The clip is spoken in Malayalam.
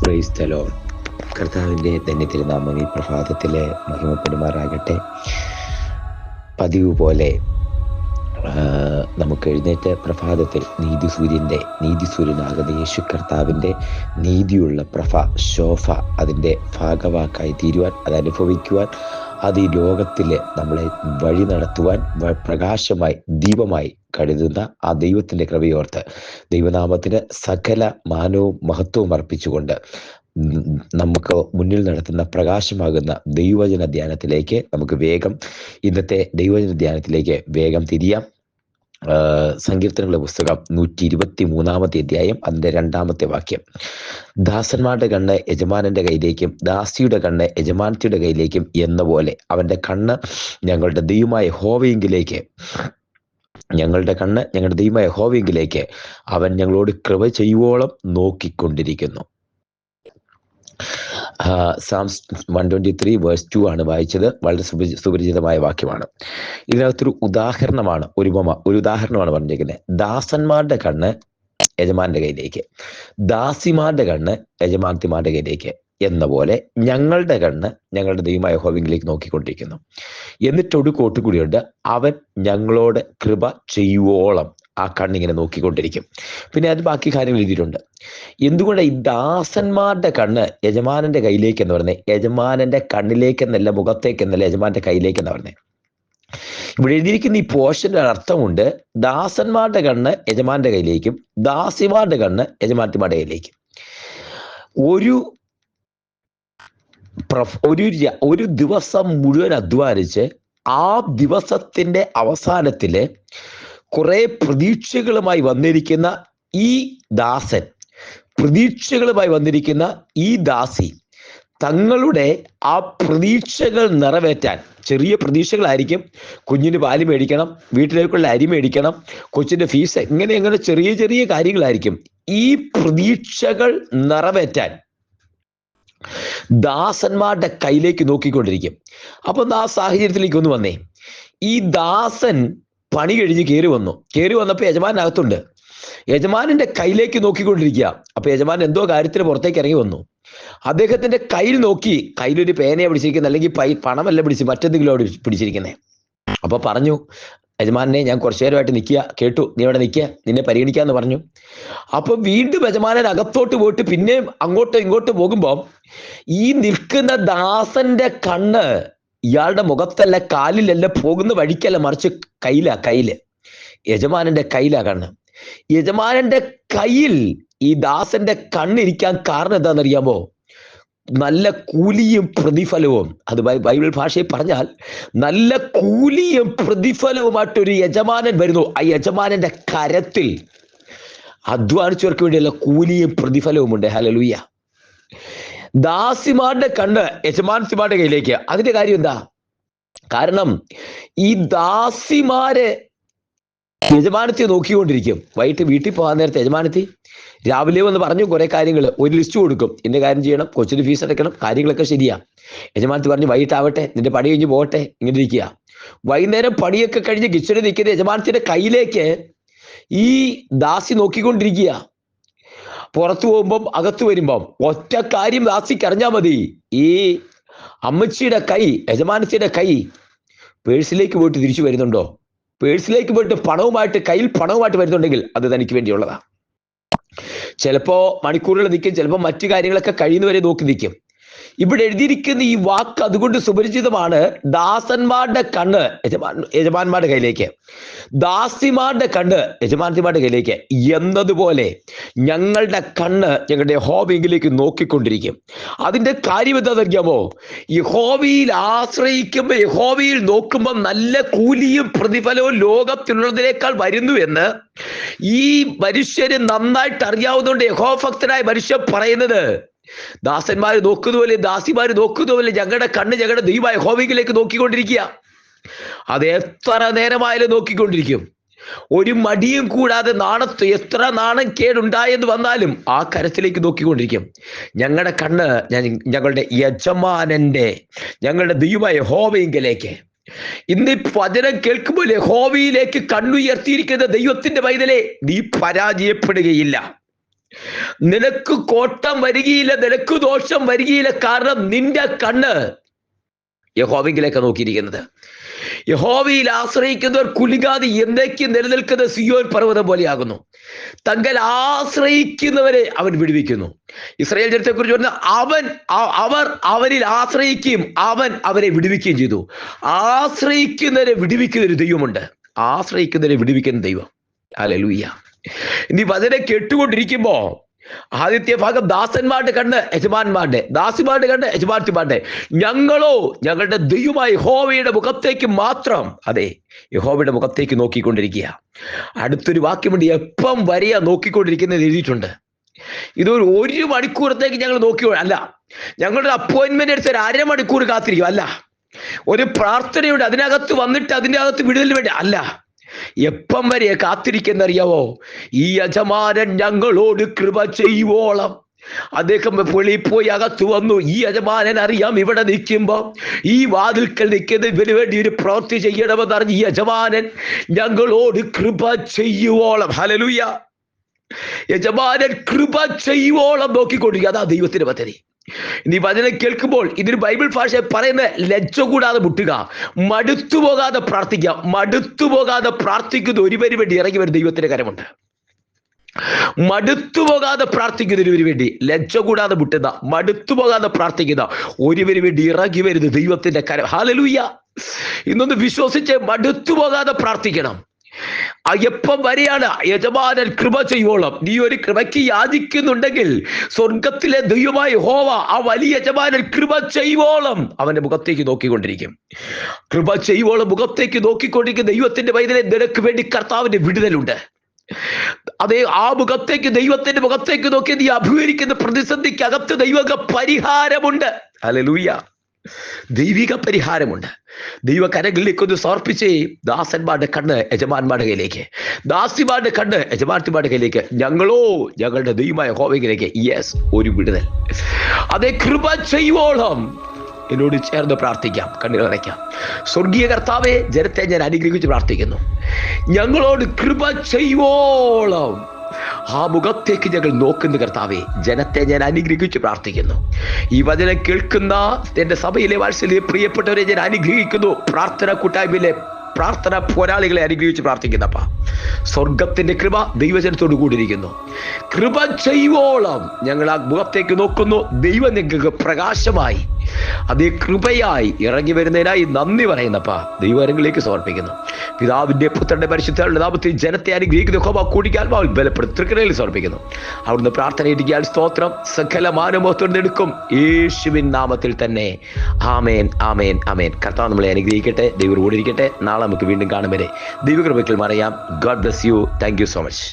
Praise the Lord. കർത്താവിൻ്റെ തന്നെ തിരുനാമം ഈ പ്രഭാതത്തിലെ മഹിമപ്പെടുമാറാകട്ടെ. പതിവ് പോലെ നമുക്ക് എഴുന്നേറ്റ് പ്രഭാതത്തിൽ നീതിസൂര്യനാകുന്ന യേശു കർത്താവിൻ്റെ നീതിയുള്ള ശോഭ അതിൻ്റെ ഭാഗവാക്കായി തീരുവാൻ, അതനുഭവിക്കുവാൻ, അത് ഈ ലോകത്തിൽ നമ്മളെ വഴി നടത്തുവാൻ പ്രകാശമായി ദീപമായി കരുതുന്ന ആ ദൈവത്തിൻ്റെ കൃപയോർത്ത് ദൈവനാമത്തിന് സകല മാനവും മഹത്വവും അർപ്പിച്ചുകൊണ്ട് നമുക്ക് മുന്നിൽ നടത്തുന്ന പ്രകാശമാകുന്ന ദൈവവചന ധ്യാനത്തിലേക്ക് നമുക്ക് ഇന്നത്തെ ദൈവവചന ധ്യാനത്തിലേക്ക് വേഗം തിരിയാം. സങ്കീർത്തനങ്ങളുടെ പുസ്തകം 123 അധ്യായം അതിൻ്റെ 2 വാക്യം. ദാസന്മാരുടെ കണ്ണ് യജമാനന്റെ കയ്യിലേക്കും ദാസിയുടെ കണ്ണ് യജമാനത്തിയുടെ കയ്യിലേക്കും എന്ന പോലെ അവന്റെ കണ്ണ് ഞങ്ങളുടെ ദൈവമായ യഹോവയെങ്കിലേക്ക് അവൻ ഞങ്ങളോട് കൃപ ചെയ്യുവോളം നോക്കിക്കൊണ്ടിരിക്കുന്നു. സാംസ് 123:2 ആണ് വായിച്ചത്. വളരെ സുപരിചിതമായ വാക്യമാണ്. ഇതിനകത്തൊരു ഉദാഹരണമാണ്, ഒരു ഉദാഹരണമാണ് പറഞ്ഞിരിക്കുന്നത്. ദാസന്മാരുടെ കണ്ണ് യജമാന്റെ കയ്യിലേക്ക്, ദാസിമാരുടെ കണ്ണ് യജമാനത്തിമാരുടെ കയ്യിലേക്ക് എന്ന പോലെ ഞങ്ങളുടെ കണ്ണ് ഞങ്ങളുടെ ദൈവമായ യഹോവയിലേക്ക് നോക്കിക്കൊണ്ടിരിക്കുന്നു. എന്നിട്ടൊരു കോട്ടുകൂടിയുണ്ട്, അവൻ ഞങ്ങളോട് കൃപ ചെയ്യുവോളം ആ കണ്ണിങ്ങനെ നോക്കിക്കൊണ്ടിരിക്കും. പിന്നെ അത് ബാക്കി കാര്യങ്ങൾ എഴുതിയിട്ടുണ്ട്. എന്തുകൊണ്ട് ഈ ദാസന്മാരുടെ കണ്ണ് യജമാനന്റെ കയ്യിലേക്ക് എന്ന് പറഞ്ഞത്? യജമാനന്റെ കണ്ണിലേക്കെന്നല്ല, മുഖത്തേക്കെന്നല്ല, യജമാനന്റെ കയ്യിലേക്കെന്ന് പറഞ്ഞത്. ഇവിടെ എഴുതിയിരിക്കുന്ന ഈ പോർഷന്റെ അർത്ഥമുണ്ട്. ദാസന്മാരുടെ കണ്ണ് യജമാന്റെ കയ്യിലേക്കും ദാസിമാരുടെ കണ്ണ് യജമാനത്തിമാരുടെ കയ്യിലേക്കും. ഒരു ദിവസം മുഴുവൻ അധ്വാനിച്ച് ആ ദിവസത്തിന്റെ അവസാനത്തില് കുറെ പ്രതീക്ഷകളുമായി വന്നിരിക്കുന്ന ഈ ദാസൻ, പ്രതീക്ഷകളുമായി വന്നിരിക്കുന്ന ഈ ദാസി തങ്ങളുടെ ആ പ്രതീക്ഷകൾ നിറവേറ്റാൻ, ചെറിയ പ്രതീക്ഷകളായിരിക്കും. കുഞ്ഞിന് പാല് മേടിക്കണം, വീട്ടിലേക്കുള്ള അരി മേടിക്കണം, കൊച്ചിന്റെ ഫീസ്, ഇങ്ങനെ ചെറിയ ചെറിയ കാര്യങ്ങളായിരിക്കും. ഈ പ്രതീക്ഷകൾ നിറവേറ്റാൻ ദാസന്മാരുടെ കയ്യിലേക്ക് നോക്കിക്കൊണ്ടിരിക്കും. അപ്പൊ ആ സാഹചര്യത്തിലേക്ക് ഒന്ന് വന്നേ. ഈ ദാസൻ പണി കഴിഞ്ഞ് കയറി വന്നപ്പോൾ യജമാനകത്തുണ്ട്. യജമാനന്റെ കയ്യിലേക്ക് നോക്കിക്കൊണ്ടിരിക്കുക. അപ്പൊ യജമാൻ എന്തോ കാര്യത്തിന് പുറത്തേക്ക് ഇറങ്ങി വന്നു. അദ്ദേഹത്തിന്റെ കയ്യിൽ നോക്കി, കയ്യിലൊരു പേനയെ പിടിച്ചിരിക്കുന്നത്, അല്ലെങ്കിൽ പണമല്ല മറ്റെന്തെങ്കിലും അവിടെ പിടിച്ചിരിക്കുന്നേ. അപ്പൊ പറഞ്ഞു, യജമാനെ ഞാൻ കുറച്ചു നേരമായിട്ട് നിൽക്കുക, കേട്ടു, നീ അവിടെ നിൽക്കുക, നിന്നെ പരിഗണിക്കാന്ന് പറഞ്ഞു. അപ്പൊ വീണ്ടും യജമാനൻ അകത്തോട്ട് പോയിട്ട് പിന്നെ അങ്ങോട്ടും ഇങ്ങോട്ട് പോകുമ്പോൾ ഈ നിൽക്കുന്ന ദാസന്റെ കണ്ണ് ഇയാളുടെ മുഖത്തല്ല, കാലിലല്ല, പോകുന്ന വഴിക്കല്ല, മറിച്ച് കയ്യില് യജമാനന്റെ കയ്യിലാ കണ്ണ്. യജമാനന്റെ കയ്യിൽ ഈ ദാസന്റെ കണ്ണിരിക്കാൻ കാരണം എന്താണെന്നറിയാമോ? നല്ല കൂലിയും പ്രതിഫലവും. അത് ബൈബിൾ ഭാഷയിൽ പറഞ്ഞാൽ നല്ല കൂലിയും പ്രതിഫലവുമായിട്ടൊരു യജമാനൻ വരുന്നു. ആ യജമാനന്റെ കരത്തിൽ അധ്വാനിച്ചവർക്ക് വേണ്ടിയുള്ള കൂലിയും പ്രതിഫലവും ഉണ്ട്. ഹല്ലേലൂയ. ദാസിമാരുടെ കണ്ണ് യജമാനത്തിമാരുടെ കയ്യിലേക്ക്. അതിന്റെ കാര്യം എന്താ? കാരണം ഈ ദാസിമാര് യജമാനത്തെ നോക്കിക്കൊണ്ടിരിക്കും. വൈകിട്ട് വീട്ടിൽ പോകാൻ നേരത്തെ യജമാനത്തി രാവിലെ വന്ന് പറഞ്ഞു കുറെ കാര്യങ്ങൾ, ഒരു ലിസ്റ്റ് കൊടുക്കും, ഇന്ന കാര്യം ചെയ്യണം, കൊച്ചിന് ഫീസ് അടയ്ക്കണം, കാര്യങ്ങളൊക്കെ ശരിയാ. യജമാനത്തി പറഞ്ഞു വൈകിട്ടാവട്ടെ, നിന്റെ പണി കഴിഞ്ഞ് പോകട്ടെ, ഇങ്ങനെ ഇരിക്കുക. വൈകുന്നേരം പണിയൊക്കെ കഴിഞ്ഞ് കിച്ചണിൽ നിൽക്കുന്ന യജമാനത്തിന്റെ കയ്യിലേക്ക് ഈ ദാസി നോക്കിക്കൊണ്ടിരിക്കുക. പുറത്തു പോകുമ്പം അകത്ത് വരുമ്പം ഒറ്റ കാര്യം ദാസിക്ക് അറിഞ്ഞാൽ മതി, ഈ അമ്മച്ചിയുടെ കൈ, യജമാനത്തിയുടെ കൈ പേഴ്സിലേക്ക് പോയിട്ട് തിരിച്ചു വരുന്നുണ്ടോ? പേഴ്സിലേക്ക് പോയിട്ട് കയ്യിൽ പണവുമായിട്ട് വരുന്നുണ്ടെങ്കിൽ അത് തനിക്ക് വേണ്ടിയുള്ളതാ. ചിലപ്പോ മണിക്കൂറുകൾ നിൽക്കും, ചിലപ്പോൾ മറ്റു കാര്യങ്ങളൊക്കെ കഴിയുന്നവരെ നോക്കി നിൽക്കും. ഇവിടെ എഴുതിയിരിക്കുന്ന ഈ വാക്ക് അതുകൊണ്ട് സുപരിചിതമാണ്. ദാസന്മാരുടെ കണ്ണ് യജമാന്മാരുടെ കയ്യിലേക്ക്, ദാസിമാരുടെ കണ്ണ് യജമാനത്തിമാരുടെ കയ്യിലേക്ക് എന്നതുപോലെ ഞങ്ങളുടെ കണ്ണ് ഞങ്ങളുടെ യഹോവയിലേക്ക് നോക്കിക്കൊണ്ടിരിക്കും. അതിന്റെ കാര്യം എന്താണെന്നറിയാമോ? യഹോവയിൽ ആശ്രയിക്കുമ്പോൾ, യഹോവയിൽ നോക്കുമ്പോൾ നല്ല കൂലിയും പ്രതിഫലവും ലോകത്തിലുള്ളതിനേക്കാൾ വരുന്നു എന്ന് ഈ മനുഷ്യര് നന്നായിട്ട് അറിയാവുന്നതുകൊണ്ട് യഹോവഭക്തനായ മനുഷ്യൻ പറയുന്നത്, ദാസന്മാര് നോക്കുന്നതുപോലെ ദാസിമാര് നോക്കുന്നതുപോലെ ഞങ്ങളുടെ കണ്ണ് ഞങ്ങളുടെ ദൈവമായ യഹോവയിലേക്ക് നോക്കിക്കൊണ്ടിരിക്കുക. അത് എത്ര നേരമായാലും നോക്കിക്കൊണ്ടിരിക്കും. ഒരു മടിയും കൂടാതെ എത്ര നാണം കേടുണ്ടായെന്ന് വന്നാലും ആ കരത്തിലേക്ക് നോക്കിക്കൊണ്ടിരിക്കും. ഞങ്ങളുടെ കണ്ണ് ഞങ്ങളുടെ യജമാനന്റെ, ഞങ്ങളുടെ ദൈവമായ യഹോവയിലേക്ക്. ഇന്ന് വചനം കേൾക്കുമ്പോൾ യഹോവയിലേക്ക് കണ്ണുയർത്തിയിരിക്കുന്ന ദൈവത്തിന്റെ പൈതലേ, നീ പരാജയപ്പെടുകയില്ല. നിനക്ക് കോട്ടം വരികയില്ല, നിനക്ക് ദോഷം വരികയില്ല. കാരണം നിന്റെ കണ്ണ് യഹോവയിലേക്ക് നോക്കിയിരിക്കുന്നത്. യഹോവയിൽ ആശ്രയിക്കുന്നവർ കുലുങ്ങാതെ എന്നേക്ക് നിലനിൽക്കുന്ന സിയോൻ പർവ്വതം പോലെയാകുന്നു. തങ്ങൾ ആശ്രയിക്കുന്നവരെ അവൻ വിടുവിക്കുന്നു. ഇസ്രായേൽ ജനത്തെ കുറിച്ച് പറഞ്ഞ അവർ അവനിൽ ആശ്രയിക്കുകയും അവൻ അവരെ വിടുവിക്കുകയും ചെയ്തു. ആശ്രയിക്കുന്നവരെ വിടുവിക്കുന്ന ഒരു ദൈവമുണ്ട്. ആശ്രയിക്കുന്നവരെ വിടുവിക്കുന്ന ദൈവം. ഹല്ലേലൂയ. ഇനി വചനം കേട്ടുകൊണ്ടിരിക്കുമ്പോ ആദ്യത്തെ ഭാഗം ദാസന്മാരുടെ കണ്ണ് യജമാന്മാരുടെ, ദാസിമാരുടെ കണ്ണ് യജമാന്തിമാരുടെ. ഞങ്ങളോ ഞങ്ങളുടെ ദൈവമായ യഹോവയുടെ മുഖത്തേക്ക് മാത്രം, അതെ, യഹോവയുടെ മുഖത്തേക്ക് നോക്കിക്കൊണ്ടിരിക്കുക. അടുത്തൊരു വാക്യമുണ്ട്, എപ്പം വരെയാ നോക്കിക്കൊണ്ടിരിക്കുന്നത് എഴുതിയിട്ടുണ്ട്. ഇതൊരു 1 മണിക്കൂറത്തേക്ക് ഞങ്ങൾ നോക്കിയോ അല്ല, ഞങ്ങളുടെ അപ്പോയിന്റ്മെന്റ് എടുത്ത് ഒരു 1/2 മണിക്കൂർ കാത്തിരിക്കും അല്ല, ഒരു പ്രാർത്ഥനയുണ്ട് അതിനകത്ത് വന്നിട്ട് അതിൻ്റെ അകത്ത് വിടുതലിന് വേണ്ടി അല്ല. എപ്പം വരെ കാത്തിരിക്കുന്നറിയാവോ? ഈ യജമാനൻ ഞങ്ങളോട് കൃപ ചെയ്യുവോളം. അദ്ദേഹം വെളിയിൽ പോയി അകത്ത് വന്നു. ഈ യജമാനൻ അറിയാം ഇവിടെ നിൽക്കുമ്പോ ഈ വാതിൽക്കൽ നിൽക്കുന്ന ഇവന് വേണ്ടി ഒരു പ്രവൃത്തി ചെയ്യണമെന്ന് അറിഞ്ഞ് ഈ യജമാനൻ ഞങ്ങളോട് കൃപ ചെയ്യുവോളം. ഹല്ലേലൂയ. യജമാനൻ കൃപ ചെയ്യുവോളം നോക്കിക്കൊണ്ടിരിക്കുക. അതാ ദൈവത്തിന്റെ പദ്ധതി. നീ വചനം കേൾക്കുമ്പോൾ ഇതിന് ബൈബിൾ ഭാഷ പറയുന്ന ലജ്ജ കൂടാതെ മുട്ടുക, മടുത്തുപോകാതെ പ്രാർത്ഥിക്കുക. മടുത്തുപോകാതെ പ്രാർത്ഥിക്കുന്ന ഒരുവന് വേണ്ടി ഇറങ്ങി വരുന്ന ദൈവത്തിന്റെ കരമുണ്ട്. മടുത്തുപോകാതെ പ്രാർത്ഥിക്കുന്നതിന് വേണ്ടി, ലജ്ജ കൂടാതെ മുട്ടുന്ന, മടുത്തുപോകാതെ പ്രാർത്ഥിക്കുന്ന ഒരുവന് വേണ്ടി ഇറങ്ങി വരുന്ന ദൈവത്തിന്റെ കരം. ഹല്ലേലൂയ. ഇന്നൊന്ന് വിശ്വസിച്ച് മടുത്തുപോകാതെ പ്രാർത്ഥിക്കണം. എപ്പം വരെയാണ്? യജമാനൻ കൃപ ചെയ്യുവോളം. നീ ഒരു കൃപയ്ക്ക് യാചിക്കുന്നുണ്ടെങ്കിൽ സ്വർഗത്തിലെ ദൈവമായ യഹോവ ആ വലിയ യജമാനൻ കൃപ ചെയ്യുവോളം അവന്റെ മുഖത്തേക്ക് നോക്കിക്കൊണ്ടിരിക്കും. കൃപ ചെയ്യുവോളം മുഖത്തേക്ക് നോക്കിക്കൊണ്ടിരിക്കുന്ന ദൈവത്തിന്റെ പൈതലെ, നിനക്ക് വേണ്ടി കർത്താവിന്റെ വിടുതലുണ്ട്. അതേ, ആ മുഖത്തേക്ക്, ദൈവത്തിന്റെ മുഖത്തേക്ക് നോക്കി നീ അഭിമുഖീകരിക്കുന്ന പ്രതിസന്ധിക്ക് അകത്ത് ദൈവിക പരിഹാരമുണ്ട്. ഹല്ലേലൂയ. ദൈവിക പരിഹാരമുണ്ട്. ദൈവകരങ്ങളിലേക്ക് ഒന്ന് സമർപ്പിച്ചേ. ദാസന്മാരുടെ കണ്ണ് യജമാന്മാരുടെ കയ്യിലേക്ക്, ദാസിമാരുടെ കണ്ണ് യജമാന്തിമാരുടെ കയ്യിലേക്ക്, ഞങ്ങളോ ഞങ്ങളുടെ ദൈവമായ യഹോവയിലേക്ക്. യെസ്, ഒരു വിടുതൽ. അതേ, കൃപ ചെയ്യുവോളം എന്നോട് ചേർന്ന് പ്രാർത്ഥിക്കാം, കണ്ണുകൾ അടയ്ക്കാം. സ്വർഗീയ കർത്താവേ, ജനത്തെ ഞാൻ അനുഗ്രഹിച്ച് പ്രാർത്ഥിക്കുന്നു. ഞങ്ങളോട് കൃപ ചെയ്യുവോളം ആ മുഖത്തേക്ക് ഞങ്ങൾ നോക്കുന്ന കർത്താവേ, ജനത്തെ ഞാൻ അനുഗ്രഹിച്ച് പ്രാർത്ഥിക്കുന്നു. ഈ വചനം കേൾക്കുന്ന എന്റെ സഭയിലെ വാത്സല്യ പ്രിയപ്പെട്ടവരെ ഞാൻ അനുഗ്രഹിക്കുന്നു. പ്രാർത്ഥന കൂട്ടായ്മയിലെ പ്രാർത്ഥന പോരാളികളെ അനുഗ്രഹിച്ച് പ്രാർത്ഥിക്കുന്നപ്പ സ്വർഗത്തിന്റെ കൃപ ദൈവജനത്തോട് കൂടിയിരിക്കുന്നു. കൃപ ചെയ്യുവോളം ഞങ്ങൾ ആ മുഖത്തേക്ക് നോക്കുന്നു. ദൈവം നിങ്ങൾക്ക് പ്രകാശമായി, അതേ കൃപയായി ഇറങ്ങി വരുന്നതിനായി നന്ദി പറയുന്നപ്പ ദൈവകരങ്ങളിലേക്ക് സമർപ്പിക്കുന്നു. പിതാവിന്റെ പുത്രന്റെ പരിശുദ്ധരുടെ നാമത്തിൽ ജനത്തെ അനുഗ്രഹിക്കുന്ന യഹോവ കൂടിക്കാൽമാവിൽ ബലപ്പെടുത്തി സമർപ്പിക്കുന്നു. അവിടുന്ന് പ്രാർത്ഥന ഇരിക്കാൻ സ്തോത്രം. സകല മാനമോഹത്തോടെ എടുക്കും യേശുവിൻ നാമത്തിൽ തന്നെ. ആമേൻ, ആമേൻ, ആമേൻ. കർത്താവ് നമ്മളെ അനുഗ്രഹിക്കട്ടെ. ദൈവം കൂടിയിരിക്കട്ടെ. നാളെ നമുക്ക് വീണ്ടും കാണും വരെ ദൈവകൃപയ്ക്ക് മറയാം. God bless you. Thank you so much.